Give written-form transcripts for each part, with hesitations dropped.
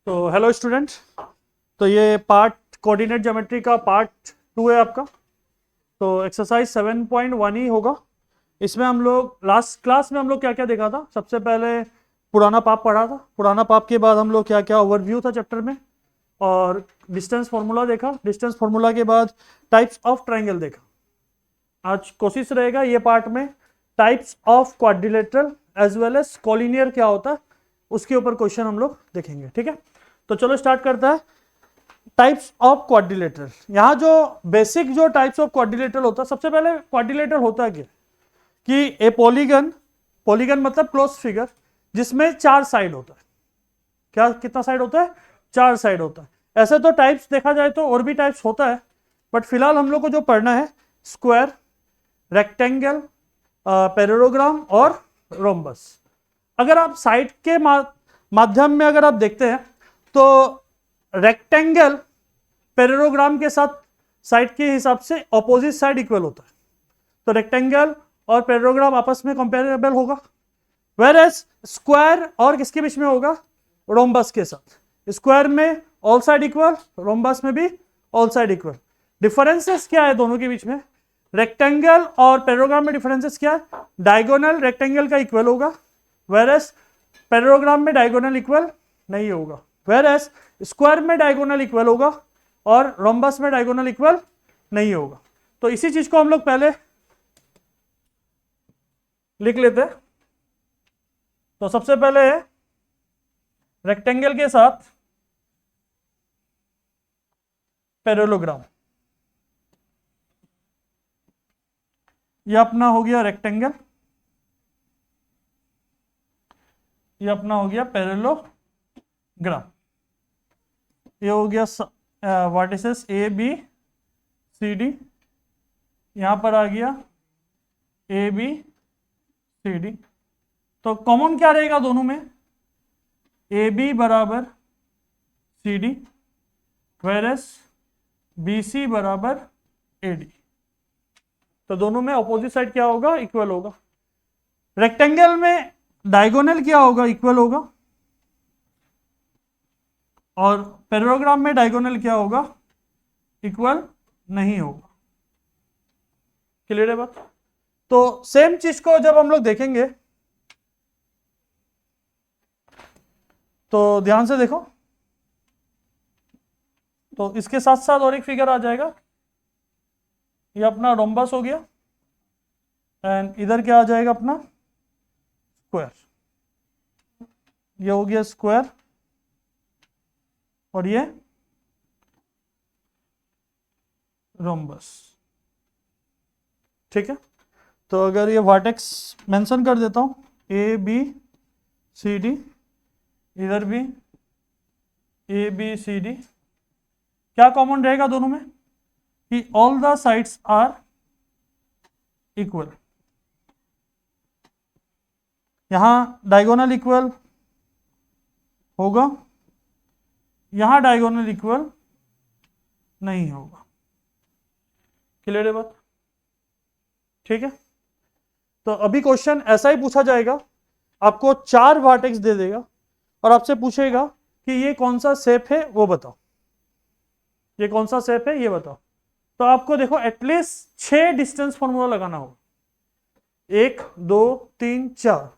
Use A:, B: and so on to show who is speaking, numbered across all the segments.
A: तो hello student. तो ये पार्ट कोऑर्डिनेट ज्योमेट्री का पार्ट 2 है आपका। तो एक्सरसाइज 7.1 ही होगा। इसमें हम लोग लास्ट क्लास में हम लोग क्या क्या देखा था। सबसे पहले पुराना पाप पढ़ा था। पुराना पाप के बाद हम लोग क्या क्या ओवरव्यू था चैप्टर में, और डिस्टेंस फॉर्मूला देखा। डिस्टेंस फॉर्मूला के बाद टाइप्स ऑफ ट्राइंगल देखा। आज कोशिश रहेगा ये पार्ट में types of quadrilateral as well as collinear क्या होता है उसके ऊपर क्वेश्चन हम लोग देखेंगे। ठीक है, तो चलो स्टार्ट करता है। Types of quadrilateral. यहाँ जो बेसिक जो टाइप्स ऑफ क्वाड्रिलेटरल होता है, सबसे पहले क्वाड्रिलेटरल होता है क्या कि ए पॉलीगन, पॉलीगन मतलब क्लोज फिगर जिसमें 4 साइड होता है। क्या कितना साइड होता है? 4 साइड होता है। ऐसे तो टाइप्स देखा जाए तो और भी टाइप्स होता है, बट फिलहाल हम लोग को जो पढ़ना है स्क्वायर, रेक्टेंगल, पैरेललोग्राम और रोम्बस। अगर आप साइड के माध्यम में अगर आप देखते हैं तो रेक्टेंगल पैरेललोग्राम के साथ साइड के हिसाब से ऑपोजिट साइड इक्वल होता है, तो रेक्टेंगल और पैरेललोग्राम आपस में कंपेरेबल होगा। वेयरएज स्क्वायर और किसके बीच में होगा? रोम्बस के साथ। स्क्वायर में ऑल साइड इक्वल, रोम्बस में भी ऑल साइड इक्वल। डिफरेंसेस क्या है दोनों के बीच में? रेक्टेंगल और पैरेललोग्राम में डिफरेंसेस क्या है? डायगोनल रेक्टेंगल का इक्वल होगा, वेयरएज पैरेललोग्राम में डायगोनल इक्वल नहीं होगा। वेयरएज स्क्वायर में डायगोनल इक्वल होगा और रोम्बस में डायगोनल इक्वल नहीं होगा। तो इसी चीज को हम लोग पहले लिख लेते हैं। तो सबसे पहले रेक्टेंगल के साथ पैरेललोग्राम। ये अपना हो गया रेक्टेंगल, ये अपना हो गया पैरेललोग्राम। ये हो गया vertices A B C D, यहां पर आ गया ए बी सी डी। तो कॉमन क्या रहेगा दोनों में? ए बी बराबर C D, versus B C बराबर ए डी। तो दोनों में अपोजिट साइड क्या होगा? इक्वल होगा। रेक्टेंगल में डायगोनल क्या होगा? इक्वल होगा। और पैरेललोग्राम में डायगोनल क्या होगा? इक्वल नहीं होगा। क्लियर है बात? तो सेम चीज को जब हम लोग देखेंगे तो ध्यान से देखो। तो इसके साथ साथ और एक फिगर आ जाएगा, ये अपना रोम्बस हो गया, एंड इधर क्या आ जाएगा? अपना स्क्वायर। ये हो गया स्क्वायर और ये रोम्बस। ठीक है, तो अगर ये वर्टेक्स मेंशन कर देता हूं, ए बी सी डी, इधर भी ए बी सी डी, क्या कॉमन रहेगा दोनों में? कि all the sides are equal. यहां डायगोनल इक्वल होगा, यहां डायगोनल इक्वल नहीं होगा। क्लियर है बात? ठीक है, तो अभी क्वेश्चन ऐसा ही पूछा जाएगा, आपको 4 वर्टेक्स दे देगा और आपसे पूछेगा कि ये कौन सा शेप है वो बताओ, ये कौन सा शेप है ये बताओ। तो आपको देखो एटलीस्ट 6 डिस्टेंस फॉर्मूला लगाना होगा, 1 2 3 4।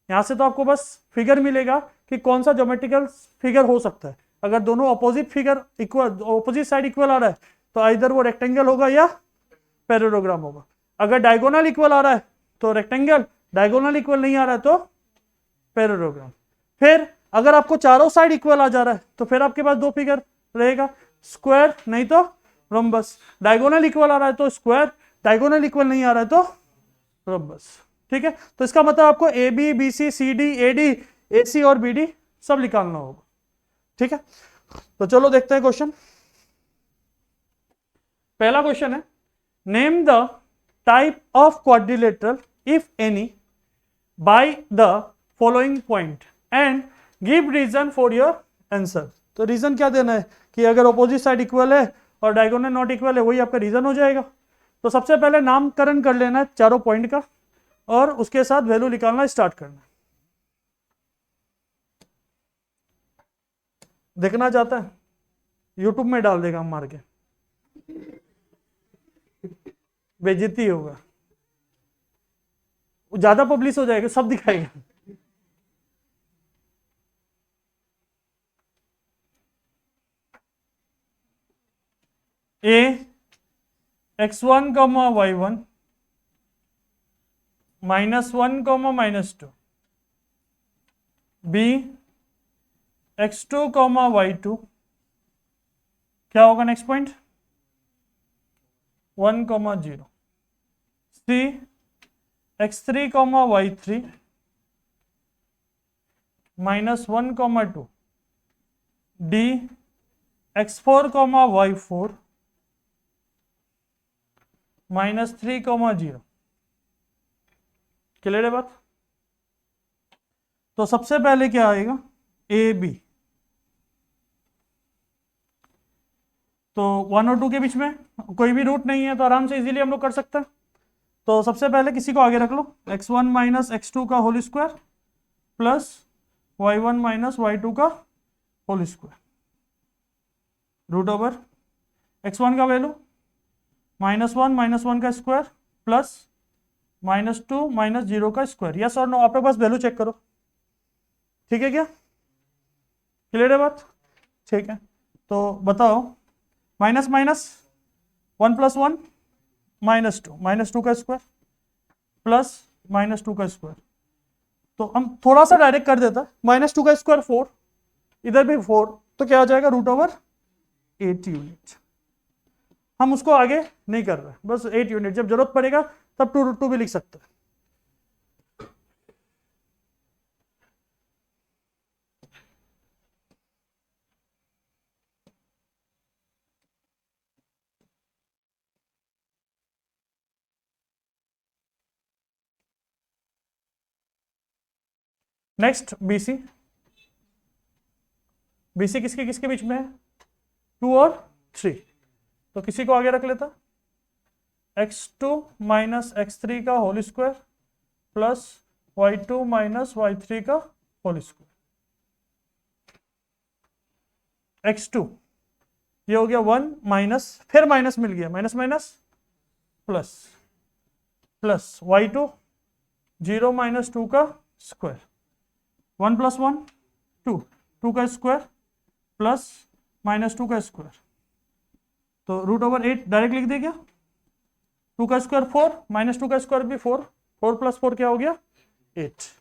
A: यहां से तो आपको बस फिगर मिलेगा कि कौन सा ज्योमेट्रिकल फिगर हो सकता है। अगर दोनों opposite figure equal, opposite side equal आ रहा है तो इधर वो रेक्टेंगल होगा या पैरेललोग्राम होगा। अगर डायगोनल इक्वल आ रहा है तो रेक्टेंगल, डायगोनल इक्वल नहीं आ रहा है तो पैरेललोग्राम। फिर अगर आपको चारों साइड इक्वल आ जा रहा है तो फिर आपके पास 2 फिगर रहेगा, स्क्वायर नहीं तो रोम्बस। डायगोनल इक्वल आ रहा है तो स्क्वायर, डायगोनल इक्वल नहीं आ रहा है तो रोम्बस। ठीक है, तो इसका मतलब आपको A B B C C D A D A C और बी डी सब निकालना होगा। ठीक है, तो चलो देखते हैं क्वेश्चन। पहला क्वेश्चन है, name the type of quadrilateral if any by the following point and give reason for your answer. तो रीजन क्या देना है कि अगर ऑपोजिट साइड इक्वल है और डायगोनल नॉट इक्वल है, वही आपका रीजन हो जाएगा। तो सबसे पहले नामकरण कर लेना है चारों पॉइंट का और उसके साथ वैल्यू निकालना स्टार्ट करना है। देखना चाहता है? यूट्यूब में डाल देगा हम मार के, बेइज्जती होगा, ज्यादा पब्लिश हो जाएगा, सब दिखाएगा। A x1 comma y1 -1 comma -2, B x2 comma y2, क्या होगा next point? 1 comma 0, C x3 comma y3 -1 comma 2, D x4 comma y4 -3 comma 0। Clear है बात? तो सबसे पहले क्या आएगा? A B. तो 1 और 2 के बीच में कोई भी रूट नहीं है, तो आराम से इजीली हम लोग कर सकते हैं। तो सबसे पहले किसी को आगे रख लो, x1 माइनस x2 का whole square plus y1 minus y2 का whole square, root over x1 का वैल्यू -1 का स्क्वायर प्लस -2 माइनस 0 का स्क्वायर। यस और नो? आपके पास वैल्यू चेक करो, ठीक है क्या? क्लियर है बात? ठीक है, तो बताओ, माइनस माइनस 1 प्लस 1 -2 का स्क्वायर प्लस -2 का स्क्वायर। तो हम थोड़ा सा डायरेक्ट कर देता है, -2 का स्क्वायर 4, इधर भी 4, तो क्या आ जाएगा? Root over 8 unit. हम उसको आगे नहीं कर रहे, बस 8 यूनिट, जब जरूरत पड़ेगा तब 2√2 भी लिख सकते हैं। Next BC. बीसी किसके किसके बीच में है? 2 और 3, तो किसी को आगे रख लेता, x2 माइनस x3 का whole square plus y2 minus y3 का होल स्क्वायर। x2 ये हो गया 1 माइनस, फिर माइनस मिल गया, minus minus plus, plus y2 0 minus 2 का स्क्वायर, 1 प्लस 1 2, 2 का स्क्वायर प्लस -2 का स्क्वायर, तो रूट ओवर 8 डायरेक्ट लिख दे क्या? 2 का स्क्वायर 4, -2 का स्क्वायर भी 4, 4 प्लस 4 क्या हो गया? 8।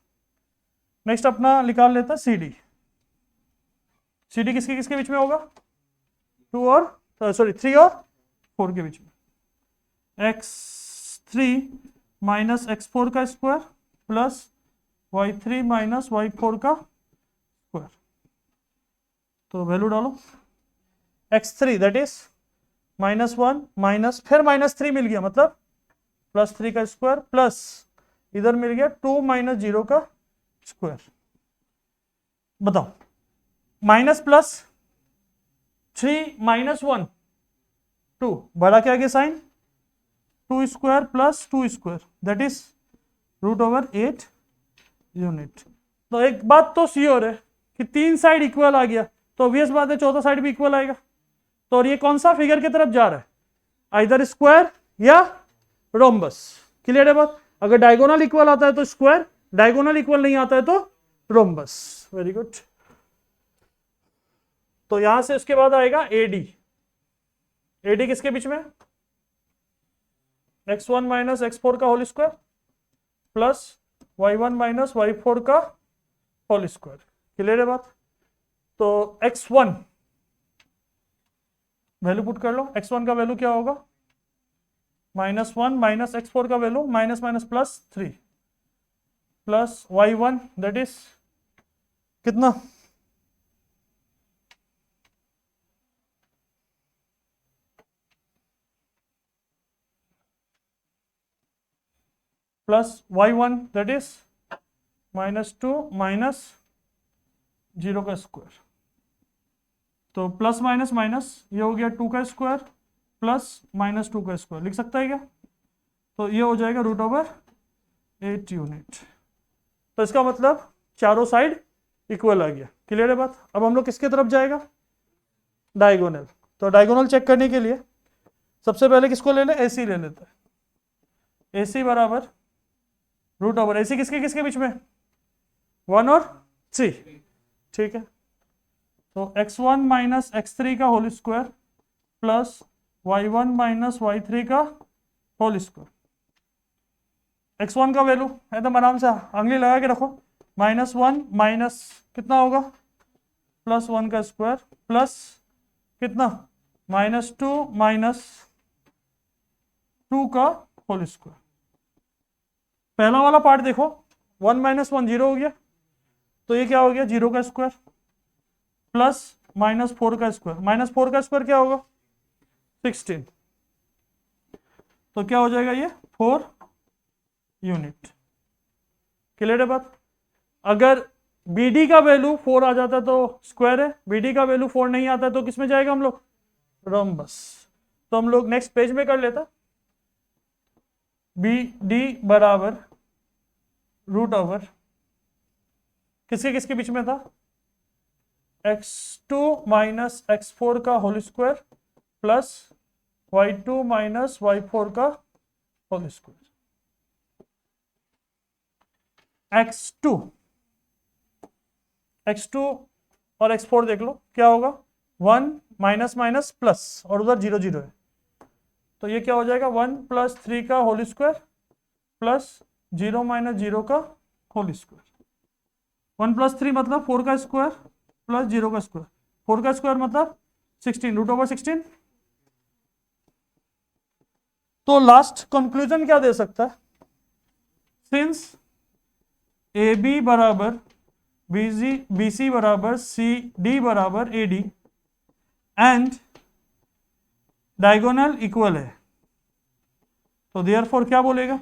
A: नेक्स्ट अपना निकाल लेता सी डी। सी डी किसके किसके बीच में होगा? 2 और सॉरी 3 और 4 के बीच में, x3 माइनस x4 का square plus y3 minus y4 का स्क्वायर। तो वैल्यू डालो, x3 दैट इज -1 माइनस, फिर -3 मिल गया, मतलब +3 का स्क्वायर प्लस इधर मिल गया 2 माइनस 0 का स्क्वायर। बताओ, माइनस प्लस 3 माइनस 1 2, बड़ा क्या गया sign? 2 square plus 2 square that is root over 8 unit. तो एक बात तो श्योर है कि 3 साइड इक्वल आ गया, तो ऑब्वियस बात है चौथा साइड भी इक्वल आएगा। तो और ये कौन सा फिगर की तरफ जा रहा है? आइदर स्क्वायर या रोम्बस। क्लियर है बात? अगर डायगोनल इक्वल आता है तो स्क्वायर, डायगोनल इक्वल नहीं आता है तो रोम्बस। Very good. तो यहां से उसके बाद आएगा एडी। एडी किसके बीच में? x1 माइनस x4 का whole square plus y1 minus y4 का होल स्क्वायर। क्लियर है बात? तो x1 वैल्यू पुट कर लो, x1 का वैल्यू क्या होगा? -1 माइनस x4 का value minus minus +3 plus y1 that is कितना? Plus y1 that is -2 minus 0 का स्क्वायर। तो प्लस माइनस माइनस ये हो गया 2 का स्क्वायर प्लस -2 का स्क्वायर, लिख सकता है क्या? तो ये हो जाएगा रूट ओवर 8 यूनिट। तो इसका मतलब चारों साइड इक्वल आ गया। क्लियर है बात। अब हम लोग किसके तरफ जाएगा, डायगोनल। तो डायगोनल चेक करने के लिए सबसे पहले किसको ले ले, AC ले लेते हैं। AC बराबर रूट ओवर AC किसके किसके बीच में, 1 और 3, ठीक है। तो x1 माइनस x3 का whole square plus y1 minus y3 का होल स्क्वायर। x1 का वैल्यू एकदम आराम से अंगली लगा के रखो, -1 माइनस कितना होगा, +1 का स्क्वायर प्लस कितना, -2 माइनस 2 का होल स्क्वायर। पहला वाला पार्ट देखो, 1 माइनस 1 0 हो गया, तो ये क्या हो गया, 0 का स्क्वायर प्लस -4 का स्क्वायर। -4 का स्क्वायर क्या होगा, 16, तो क्या हो जाएगा ये 4 यूनिट। क्लियर है बात। अगर BD का वैल्यू 4 आ जाता है तो स्क्वायर है, BD का वैल्यू 4 नहीं आता है तो किस में जाएगा हम लोग, रोम्बस। तो हम लोग नेक्स्ट पेज में कर लेता, BD बराबर रूट ओवर किसके किसके बीच में था, x2 माइनस x4 का whole square plus y2 minus y4 का होल स्क्वायर। x2 और x4 देख लो क्या होगा, 1 माइनस माइनस प्लस और उधर 0 0 है, तो ये क्या हो जाएगा 1 प्लस 3 का होल स्क्वायर प्लस 0 माइनस 0 का होल स्क्वायर। 1 प्लस 3 मतलब 4 का स्क्वायर प्लस 0 का स्क्वायर, 4 का स्क्वायर मतलब 16 रूट ओवर 16। तो लास्ट कंक्लूजन क्या दे सकता है, सिंस AB बराबर BC बराबर CD बराबर AD एंड डायगोनल इक्वल है, तो देयरफॉर क्या बोलेगा,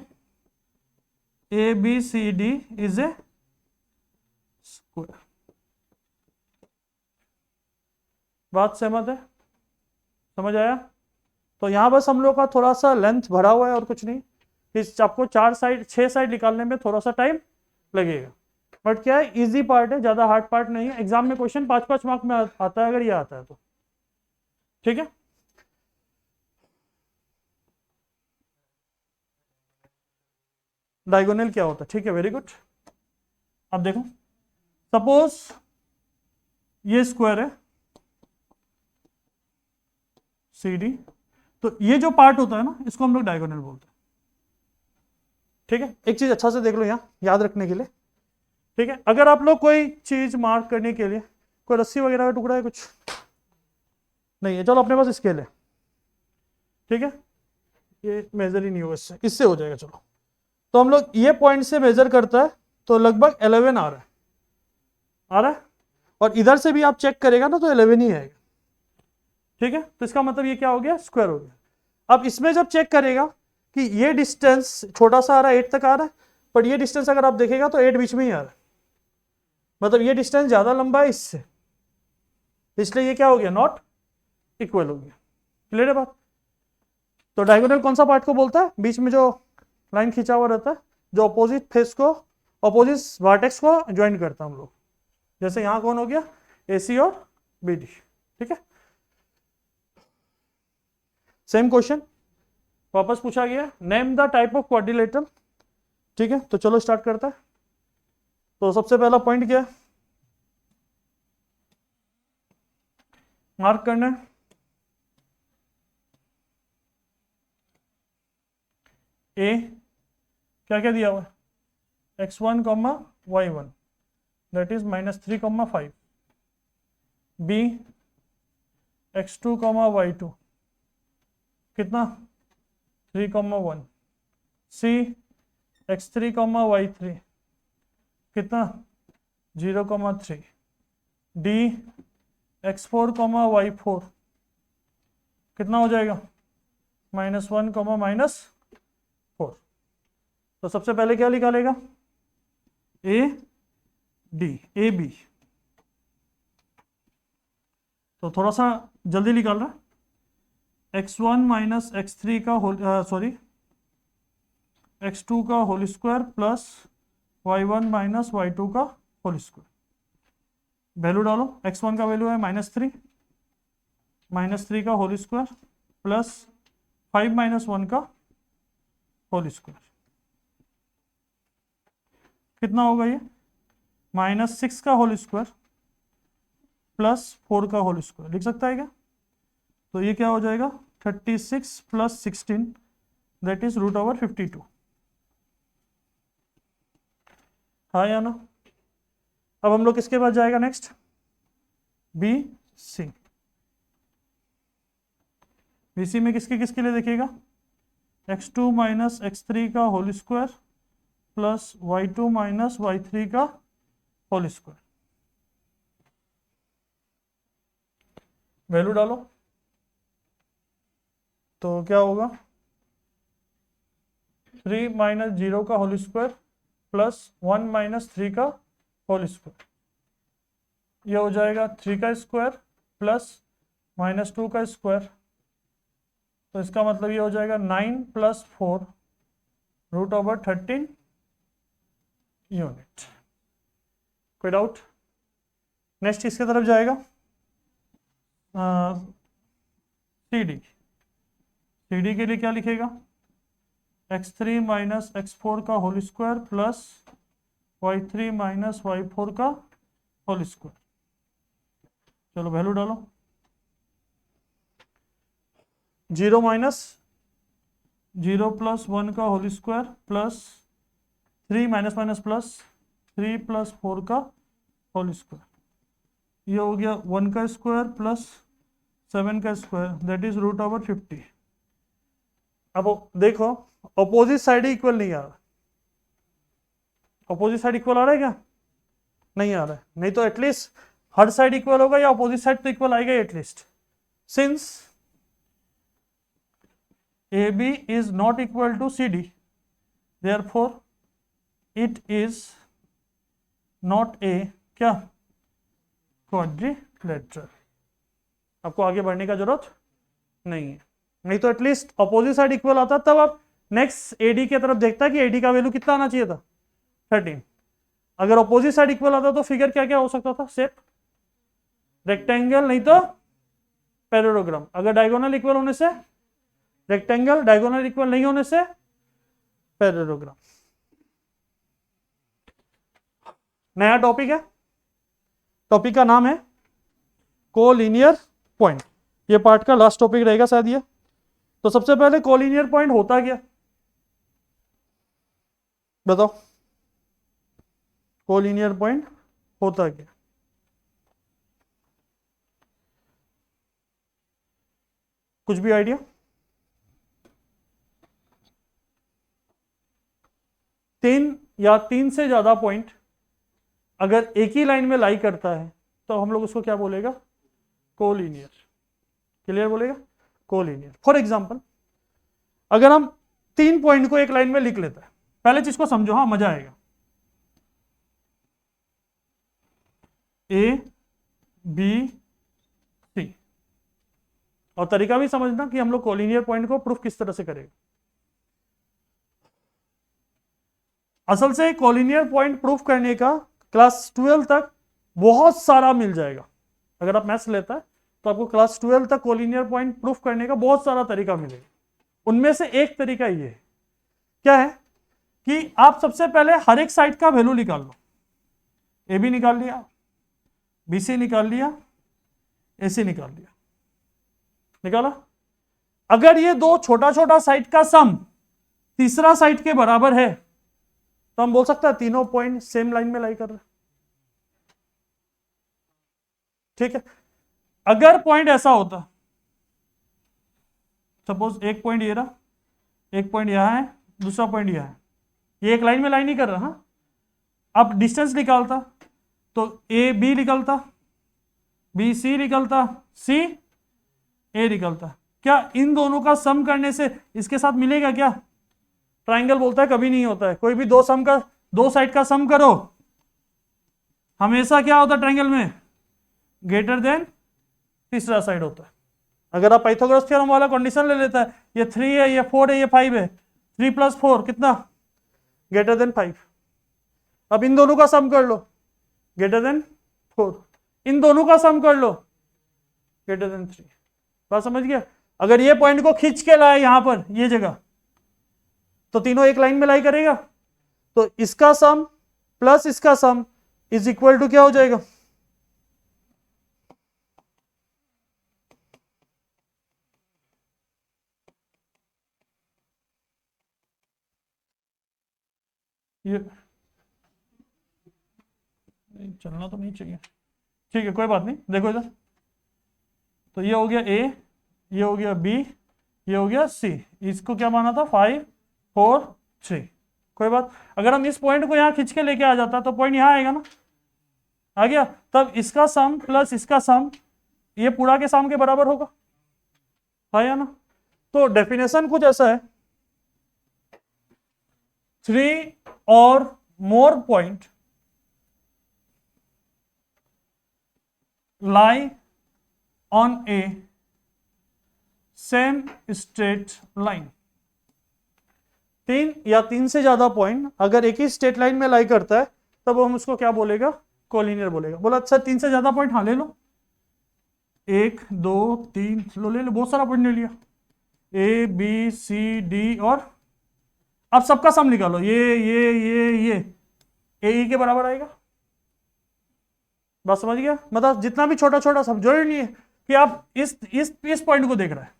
A: ABCD इज ए स्क्वायर। बात सहमत है, समझ आया। तो यहां बस हम लोग का थोड़ा सा लेंथ भरा हुआ है और कुछ नहीं, इस आपको 6 साइड निकालने में थोड़ा सा टाइम लगेगा, बट क्या है इजी पार्ट है, ज्यादा हार्ड पार्ट नहीं है। एग्जाम में क्वेश्चन 5-5 मार्क में आता है अगर ये आता है तो, ठीक है। डायगोनल क्या होता है, ठीक है, वेरी गुड। अब देखो सपोज ये स्क्वायर है CD, तो ये जो पार्ट होता है ना इसको हम लोग डायगोनल बोलते हैं, ठीक है। एक चीज अच्छा से देख लो यहाँ याद रखने के लिए, ठीक है। अगर आप लोग कोई चीज मार्क करने के लिए, कोई रस्सी वगैरह का टुकड़ा है, कुछ नहीं है, चलो अपने पास स्केल है, ठीक है, ये मेजर ही नहीं होगा, इससे हो जाएगा। चलो तो हम लोग ये पॉइंट से मेजर करता है तो लगभग 11 आ रहा है, और इधर से भी आप चेक करेगा ना तो 11 ही आएगा, ठीक है। तो इसका मतलब ये क्या हो गया, स्क्वायर हो गया। अब इसमें जब चेक करेगा कि ये डिस्टेंस छोटा सा आ रहा है, 8 तक आ रहा है, पर ये डिस्टेंस अगर आप देखेगा तो 8 बीच में ही आ रहा है, मतलब ये डिस्टेंस ज्यादा लंबा है इससे, इसलिए ये क्या हो गया, नॉट इक्वल हो गया। क्लियर है बात। तो डायगोनल कौन सा पार्ट को बोलता है, बीच में जो लाइन खींचा हुआ रहता है, जो अपोजिट फेस को, अपोजिट वर्टेक्स को ज्वाइन करता है हम लोग, जैसे यहां कौन हो गया, AC और BD, ठीक है। सेम क्वेश्चन वापस पूछा गया, name the type of quadrilateral, ठीक है। तो चलो स्टार्ट करता है। तो सबसे पहला पॉइंट क्या है, मार्क करना है, A क्या क्या दिया हुआ है, x1, y1 that is -3, 5, B x2, y2 कितना 3, 1, C x3, y3 कितना 0, 3, D x4, y4 कितना हो जाएगा -1, -4। तो सबसे पहले क्या निकालेगा, ए बी, तो थोड़ा सा जल्दी निकाल रहा है, x1 माइनस x3 का x2 का whole square plus y1 minus y2 का होल स्क्वायर, वैल्यू डालो, x1 का वैल्यू है -3, -3 का होल स्क्वायर प्लस 5 - 1 का होल स्क्वायर, कितना होगा ये? -6 का होल स्क्वायर प्लस 4 का होल स्क्वायर, लिख सकता है क्या? तो ये क्या हो जाएगा? 36 + 16 दैट इज √52। हाँ या ना? अब हम लोग किसके पास जाएगा next? B C. B C में किसके किसके लिए देखिएगा? x2 - x3 का whole square plus y2 - y3 का होल स्क्वायर, वैल्यू डालो तो क्या होगा? 3 - 0 का होल स्क्वायर प्लस 1 - 3 का होल स्क्वायर, ये हो जाएगा 3 का स्क्वायर प्लस -2 का स्क्वायर, तो इसका मतलब ये हो जाएगा 9 + 4 √13 यूनिट। कोई डाउट? नेक्स्ट इसके तरफ जाएगा सी डी। सी डी के लिए क्या लिखेगा? x3 - x4 का whole square plus y3 - y4 का होल स्क्वायर, चलो वैल्यू डालो। 0 - 0 + 1 का होल स्क्वायर प्लस 3 प्लस 3 + 4 का होल स्क्वायर, ये हो गया 1 का स्क्वायर प्लस 7 का स्क्वायर दैट इज √50। अब देखो अपोजिट साइड इक्वल नहीं आ रहा, अपोजिट साइड इक्वल आ रहा है क्या? नहीं आ रहा है, नहीं तो एटलीस्ट हर साइड इक्वल होगा या अपोजिट साइड तो इक्वल आएगा at least. Since AB is not equal to CD, therefore it is not a क्या? क्वाड्रिलेटरल। आपको आगे बढ़ने का जरूरत नहीं है, नहीं तो एटलीस्ट अपोजिट साइड इक्वल आता तब आप नेक्स्ट AD की तरफ देखता कि AD का वैल्यू कितना आना चाहिए था? 13। अगर अपोजिट साइड इक्वल आता तो फिगर क्या क्या हो सकता था? शेप रेक्टेंगल, नहीं तो पैरेललोग्राम। अगर डायगोनल इक्वल होने से रेक्टेंगल, डायगोनल इक्वल नहीं होने से पैरेललोग्राम। नया टॉपिक है, टॉपिक का नाम है कोलिनियर पॉइंट। ये पार्ट का लास्ट टॉपिक रहेगा शायद ये। तो सबसे पहले कोलिनियर पॉइंट होता क्या? बताओ, कोलिनियर पॉइंट होता क्या? कुछ भी आइडिया? तीन से ज्यादा पॉइंट अगर एक ही लाइन में लाई करता है तो हम लोग उसको क्या बोलेगा? कोलिनियर। क्लियर बोलेगा? कोलिनियर। फॉर एग्जांपल अगर हम 3 पॉइंट को एक लाइन में लिख लेते हैं, पहले चीज को समझो, हाँ मजा आएगा। A B C, और तरीका भी समझना कि हम लोग कोलिनियर पॉइंट को प्रूफ किस तरह से करेंगे। असल से कोलिनियर पॉइंट प्रूफ करने का क्लास 12 तक बहुत सारा मिल जाएगा। अगर आप मैथ्स लेता है तो आपको क्लास 12 तक कोलिनियर पॉइंट प्रूफ करने का बहुत सारा तरीका मिलेगा। उनमें से एक तरीका ये है, क्या है कि आप सबसे पहले हर एक साइड का वैल्यू निकाल लो। ए बी निकाल लिया, बी सी निकाल लिया, ए सी निकाल लिया, निकाला। अगर ये दो छोटा छोटा साइड का सम तीसरा साइड के बराबर है तो हम बोल सकते हैं तीनों पॉइंट सेम लाइन में लाई कर रहे हैं। ठीक है, अगर पॉइंट ऐसा होता, सपोज एक पॉइंट ये रहा, एक पॉइंट यहां है, दूसरा पॉइंट यहां है, ये एक लाइन में लाई नहीं कर रहा। हाँ, अब डिस्टेंस निकालता तो ए बी निकलता, बी सी निकलता, सी ए निकलता। क्या इन दोनों का सम करने से इसके साथ मिलेगा क्या? ट्राइंगल बोलता है कभी नहीं होता है। कोई भी दो साइड का सम करो, हमेशा क्या होता है ट्राइंगल में? ग्रेटर देन तीसरा साइड होता है। अगर आप पाइथागोरस थ्योरम वाला कंडीशन ले लेता है, ये 3 है, ये 4 है, ये 5 है, 3 + 4 कितना? Greater than 5। अब इन दोनों का सम कर लो, ग्रेटर देन 4। इन दोनों का सम कर लो ग्रेटर देन 3। बात समझ गया? अगर ये पॉइंट को खींच के लाए यहां पर ये जगह, तो तीनों एक लाइन में लाई करेगा, तो इसका सम प्लस इसका सम इज इक्वल टू क्या हो जाएगा? ये चलना तो नहीं चाहिए, ठीक है कोई बात नहीं। देखो इधर, तो ये हो गया ए, ये हो गया बी, ये हो गया सी। इसको क्या माना था? 5 4 3। कोई बात, अगर हम इस पॉइंट को यहां खींच के लेके आ जाता तो पॉइंट यहां आएगा ना, आ गया। तब इसका सम प्लस इसका सम ये पूरा के सम के बराबर होगा, है या ना? तो डेफिनेशन कुछ ऐसा है, 3 और more point lie on a same straight line। 3 या 3 से ज्यादा पॉइंट अगर एक ही स्ट्रेट लाइन में लाई करता है तब हम उसको क्या बोलेगा? कोलिनियर बोलेगा। बोला अच्छा 3 से ज्यादा पॉइंट, हाँ ले लो, 1 2 3 लो, ले लो, बहुत सारा पॉइंट ले लिया, ए बी सी डी, और अब सबका सम निकालो, ये ए ई के बराबर आएगा। बात समझ गया? मतलब जितना भी छोटा छोटा सम, जरूरी नहीं है कि आप इस पॉइंट को देख रहे हैं,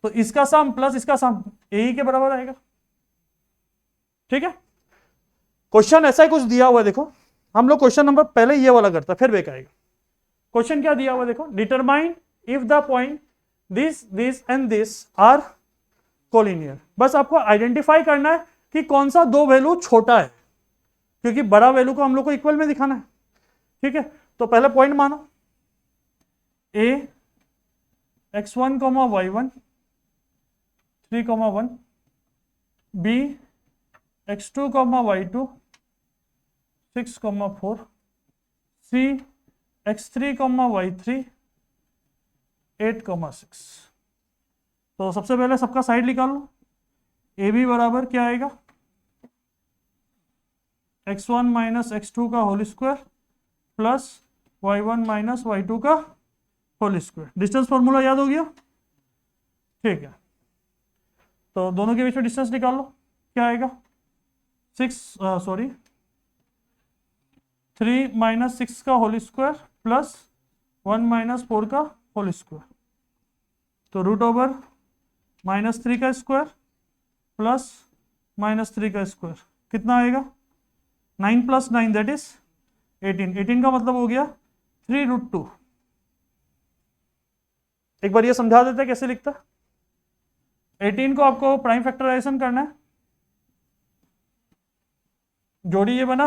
A: तो इसका सम प्लस इसका सम ए के बराबर आएगा। ठीक है, क्वेश्चन ऐसा ही कुछ दिया हुआ है। देखो हम लोग क्वेश्चन नंबर पहले ये वाला करता है, फिर बेक आएगा। क्वेश्चन क्या दिया हुआ है देखो, determine if the point this and this are collinear. बस आपको आइडेंटिफाई करना है कि कौन सा दो वैल्यू छोटा है, क्योंकि बड़ा वैल्यू को हम लोग को इक्वल में दिखाना है। ठीक है, तो पहले पॉइंट मानो a x1 y1 3 1, b x2 y2 6 4, c x3 y3 8 6। तो सबसे पहले सबका साइड निकाल लो, ए बी बराबर क्या आएगा? x1 माइनस x2 का whole square plus y1 minus y2 का होल स्क्वायर। डिस्टेंस फॉर्मूला याद हो गया? ठीक है, तो दोनों के बीच में डिस्टेंस निकाल लो, क्या आएगा? 3 माइनस 6 का होल स्क्वायर प्लस 1 माइनस 4 का होल स्क्वायर, तो रूट ओवर -3 का स्क्वायर प्लस -3 का स्क्वायर कितना आएगा? 9 + 9 दैट इज 18। 18 का मतलब हो गया 3√2। एक बार ये समझा देते हैं कैसे लिखता है। 18 को आपको प्राइम फैक्टराइजेशन करना है, जोड़ी ये बना,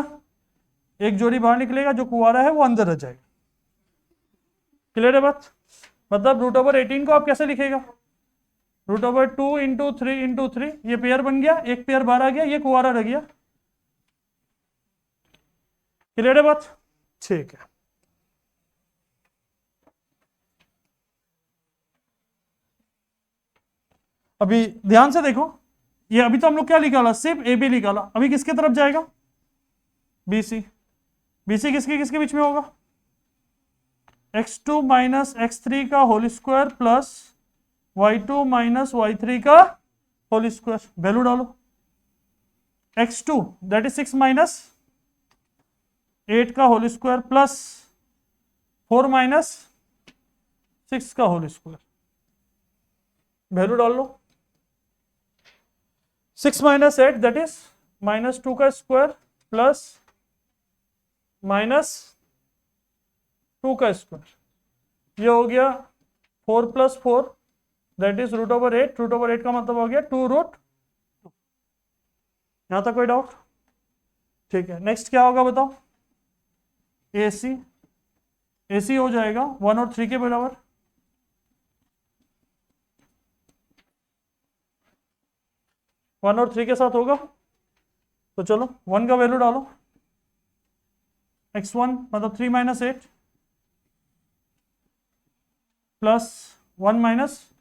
A: एक जोड़ी बाहर निकलेगा, जो कुंवारा है वो अंदर रह जाएगा। क्लियर है बात? मतलब रूट ओवर 18 को आप कैसे लिखेगा? रूट ओवर 2 × 3 × 3, ये पेयर बन गया, एक पेयर बाहर आ गया, ये कुंवारा रह गया। क्लियर है बात? ठीक है, अभी ध्यान से देखो, ये अभी तो हम लोग क्या निकाला? सिर्फ ए बी निकाला। अभी किसके तरफ जाएगा? B C. बी सी किसके किसके बीच में होगा? x2 माइनस x3 का whole square plus y2 minus y3 का होल स्क्वायर। वैल्यू डालो, x2 दैट इज 6 माइनस 8 का होल स्क्वायर प्लस 4 माइनस 6 का होल स्क्वायर। वैल्यू डाल लो, 6 माइनस 8 दैट इज -2 का स्क्वायर प्लस -2 का स्क्वायर। ये हो गया 4 + 4 that is root over 8। Root over 8 का मतलब हो गया 2√2। यहां तक कोई डाउट? ठीक है, नेक्स्ट क्या होगा बताओ? AC। AC हो जाएगा 1 और 3 के बराबर। वन और 3 के साथ होगा, तो चलो 1 का वैल्यू डालो, x1 मतलब 3 - 8 प्लस 1 माइनस,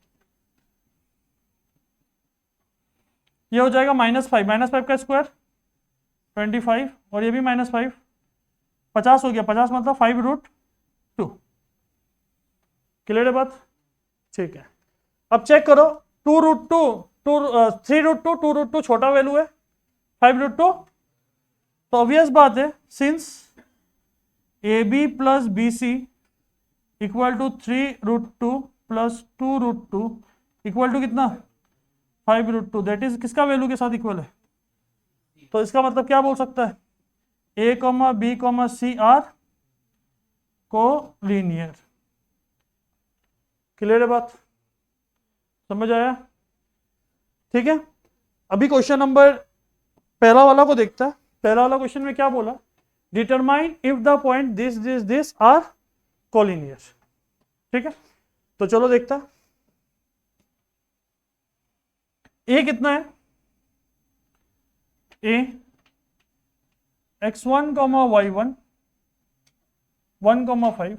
A: ये हो जाएगा -5। -5 का स्क्वायर 25, और ये भी -5, 50 हो गया। 50 मतलब 5√2। 2। क्लियर है बात? ठीक है, अब चेक करो 2√2 3√2 2√2 छोटा वैल्यू है 5√2, तो ऑब्वियस बात है since AB plus BC equal to 3√2 plus 2√2 equal to कितना 5√2, दैट इज किसका वैल्यू के साथ इक्वल है? तो इसका मतलब क्या बोल सकता है, A, B, C आर को लीनियर। क्लियर है बात? समझ आया? ठीक है, अभी क्वेश्चन नंबर पहला वाला को देखता है। पहला वाला क्वेश्चन में क्या बोला, determine if the point this are collinear. ठीक है, तो चलो देखता है। ए कितना है, A x1, y1 1,5,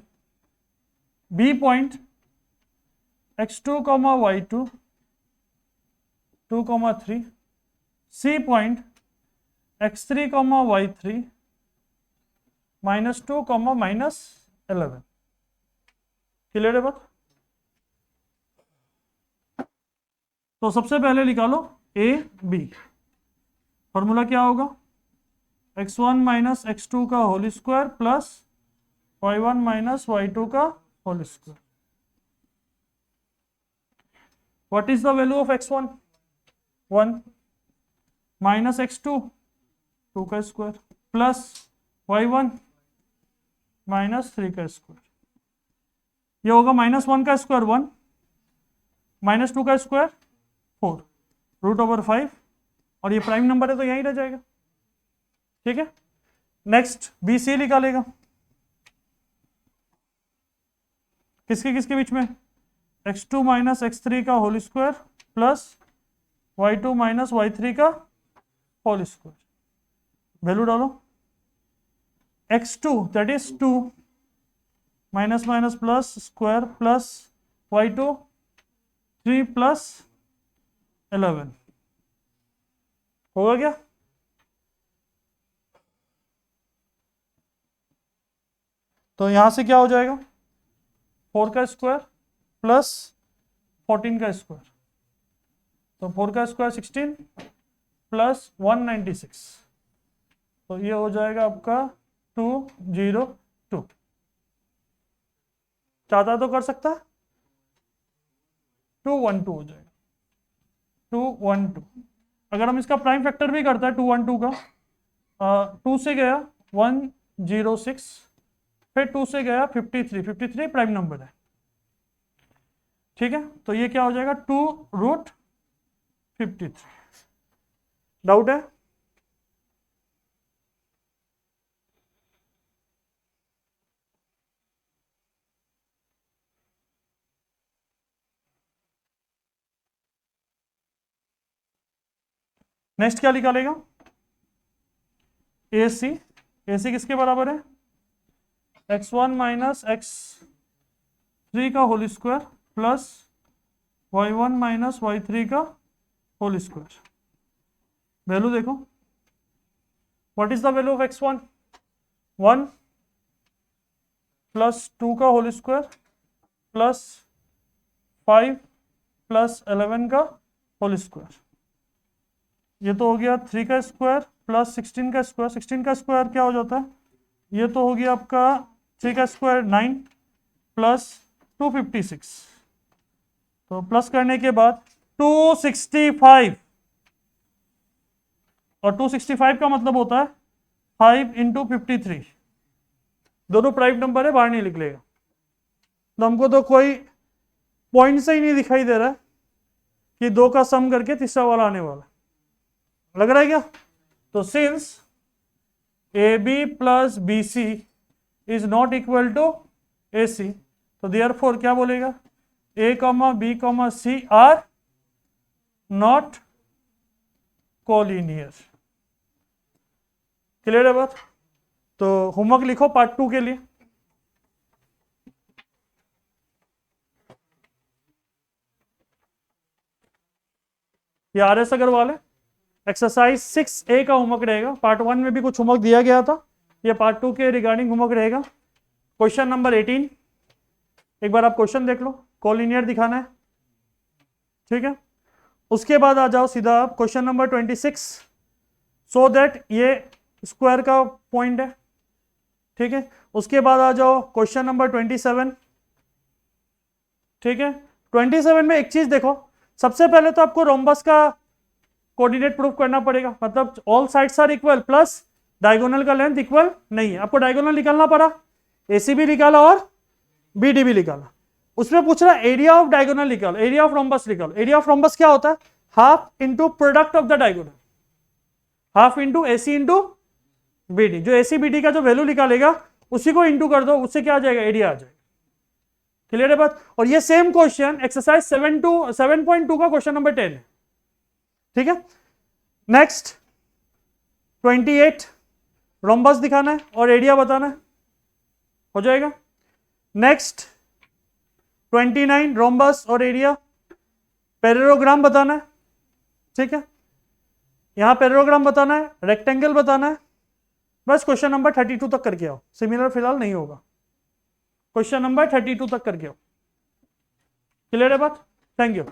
A: B point x2, y2 2,3, C point x3, y3 -2, -11। Clear है बात? तो सबसे पहले निकालो ए बी। फॉर्मूला क्या होगा, x1 माइनस x2 का whole square plus y1 minus y2 का whole square. What is the value of x1 1 minus x2 2 का स्क्वायर प्लस y1 -3 का स्क्वायर। ये होगा -1 का स्क्वायर 1, -2 का स्क्वायर 4, √5, और ये प्राइम नंबर है तो यहीं रह जाएगा। ठीक है, नेक्स्ट BC निकालेगा, किसके किसके बीच में, x2 माइनस x3 का whole square plus y2 minus y3 का होल स्क्वायर। वैल्यू डालो, x2 that is 2 minus minus plus square plus y2 3 plus 11 होगा क्या? तो यहां से क्या हो जाएगा, 4 का स्क्वायर प्लस 14 का स्क्वायर, तो 4 का स्क्वायर 16 प्लस 196, तो ये हो जाएगा आपका 202। चाहता तो कर सकता है, 212 हो जाएगा 212। अगर हम इसका प्राइम फैक्टर भी करता है 212 का, 2 से गया 106, फिर 2 से गया 53 प्राइम नंबर है। ठीक है, तो ये क्या हो जाएगा 2√53। डाउट है? नेक्स्ट क्या निकालेगा, AC। AC किसके बराबर है, x1 माइनस x3 का whole square plus y1 minus y3 का होल स्क्वायर। वैल्यू देखो, what is the value of x1 1 plus 2 का होल स्क्वायर प्लस 5 प्लस 11 का होल स्क्वायर। ये तो हो गया 3 का स्क्वायर प्लस 16 का स्क्वायर। 16 का स्क्वायर क्या हो जाता है, ये तो हो गया आपका 3 का स्क्वायर 9 प्लस 256, तो प्लस करने के बाद 265, और 265 का मतलब होता है 5 इंटू 53। दोनों प्राइम नंबर है, बाहर नहीं निकलेगा। तो हमको तो कोई पॉइंट से ही नहीं दिखाई दे रहा है कि 2 का सम करके तीसरा वाला आने वाला, लग रहा है क्या? तो since AB plus BC is not equal to AC, तो देयरफॉर क्या बोलेगा, A, B, C are not collinear. Clear है बात? तो होमवर्क लिखो पार्ट 2 के लिए। ये RS अग्रवाल है, एक्सरसाइज 6A का होमवर्क रहेगा। पार्ट 1 में भी कुछ होमवर्क दिया गया था, ये पार्ट 2 के रिगार्डिंग होमवर्क रहेगा। क्वेश्चन नंबर 18, एक बार आप क्वेश्चन देख लो, कोलिनियर दिखाना है, ठीक है। उसके बाद आ जाओ सीधा आप क्वेश्चन नंबर 26, सो दैट ये स्क्वायर का पॉइंट है, ठीक है। उसके बाद आ जाओ क्वेश्चन नंबर 27, ठीक है। 27 में एक चीज देखो, सबसे पहले तो आपको रोम्बस का कोऑर्डिनेट प्रूफ करना पड़ेगा, मतलब all sides are equal plus diagonal का लेंथ इक्वल नहीं है। आपको डायगोनल निकालना पड़ा, एसी भी निकाला और बीडी भी निकाला। उसमें पूछ रहा एरिया ऑफ डायगोनल निकालो, एरिया ऑफ रोम्बस निकालो। एरिया ऑफ रोम्बस क्या होता है? Half into product of the diagonal, half into AC into BD. जो एसी बीडी का जो वैल्यू निकालेगा उसी को इंटू कर दो, उससे क्या आ जाएगा? एरिया आ जाएगा। क्लियर है बात? और ये सेम क्वेश्चन एक्सरसाइज 7.2 का क्वेश्चन नंबर 10 है, ठीक है। नेक्स्ट 28 रोम्बस दिखाना है और एरिया बताना है, हो जाएगा। नेक्स्ट 29 रोम्बस और एरिया, पैरेललोग्राम बताना है, ठीक है। यहां पैरेललोग्राम बताना है, रेक्टेंगल बताना है। बस क्वेश्चन नंबर 32 तक करके आओ, सिमिलर फिलहाल नहीं होगा। क्वेश्चन नंबर 32 तक करके आओ। क्लियर है बात? Thank you.